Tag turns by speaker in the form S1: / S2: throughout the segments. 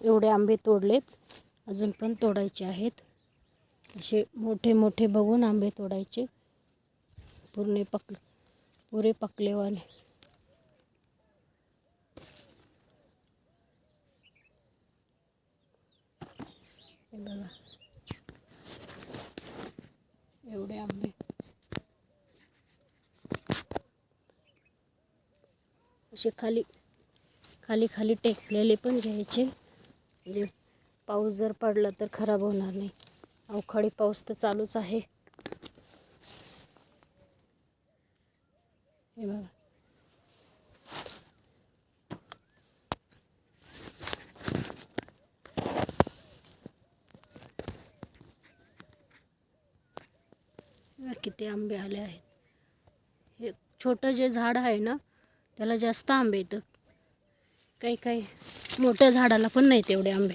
S1: एवढे आंबे तोडलेत, अजून पण तोडायचे आहेत. असे मोठे मोठे बघून आंबे तोडायचे, पुरे पकलेवाले. हे बघा एवढे आंबे. असे खाली खाली खाली टेकलेले पण घ्यायचे, म्हणजे पाऊस जर पडला तर खराब होणार नाही. अवकाळी पाऊस तर चालूच आहे. हे बघा किती आंबे आले आहेत. हे छोटं जे झाड आहे ना त्याला जास्त आंबे येतात. काही काही मोठ्या झाडाला पण नाही तेवढे आंबे.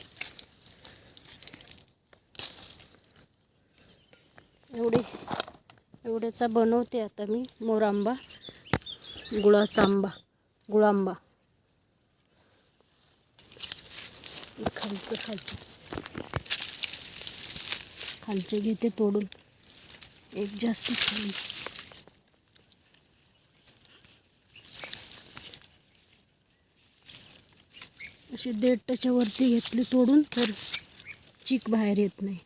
S1: एवढ्याचा बनवते आता मी मोरांबा, गुळाचा आंबा, गुळांबा. खालचे घेते तोडून, एक जास्त खाली. असे 1.5 वरती घेतले तोडून तर चीक बाहेर येत नाही.